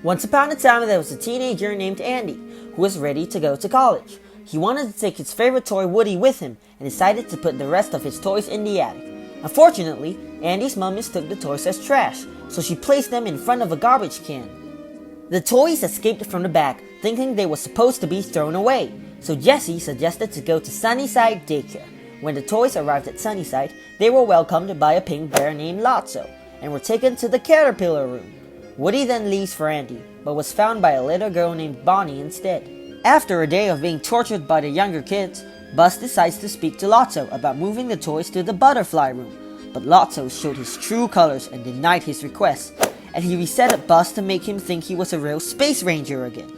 Once upon a time, there was a teenager named Andy who was ready to go to college. He wanted to take his favorite toy Woody with him and decided to put the rest of his toys in the attic. Unfortunately, Andy's mom mistook the toys as trash, so she placed them in front of a garbage can. The toys escaped from the bag, thinking they were supposed to be thrown away, so Jesse suggested to go to Sunnyside daycare. When the toys arrived at Sunnyside, they were welcomed by a pink bear named Lotso and were taken to the caterpillar room. Woody then leaves for Andy, but was found by a little girl named Bonnie instead. After a day of being tortured by the younger kids, Buzz decides to speak to Lotso about moving the toys to the butterfly room, but Lotso showed his true colors and denied his request, and he reset Buzz to make him think he was a real space ranger again.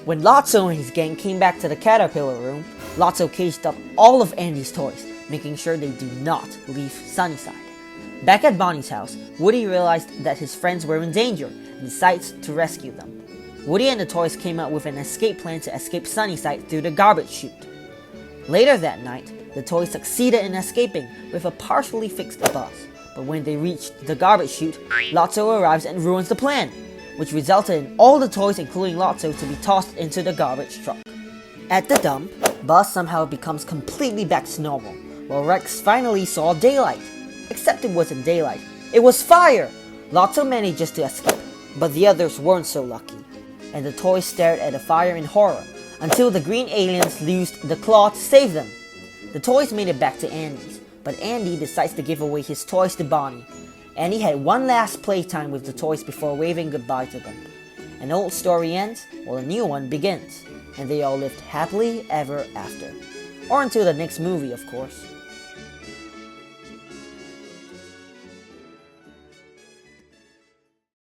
When Lotso and his gang came back to the caterpillar room, Lotso caged up all of Andy's toys, making sure they do not leave Sunnyside. Back at Bonnie's house, Woody realized that his friends were in danger and decides to rescue them. Woody and the toys came up with an escape plan to escape Sunnyside through the garbage chute. Later that night, the toys succeeded in escaping with a partially fixed Buzz, but when they reached the garbage chute, Lotso arrives and ruins the plan, which resulted in all the toys including Lotso to be tossed into the garbage truck. At the dump, Buzz somehow becomes completely back to normal, while Rex finally saw daylight. Except it wasn't daylight, it was fire! Lotso manages to escape, but the others weren't so lucky, and the toys stared at the fire in horror until the green aliens used the claw to save them. The toys made it back to Andy's, but Andy decides to give away his toys to Bonnie. Andy had one last playtime with the toys before waving goodbye to them. An old story ends while a new one begins, and they all lived happily ever after. Or until the next movie, of course.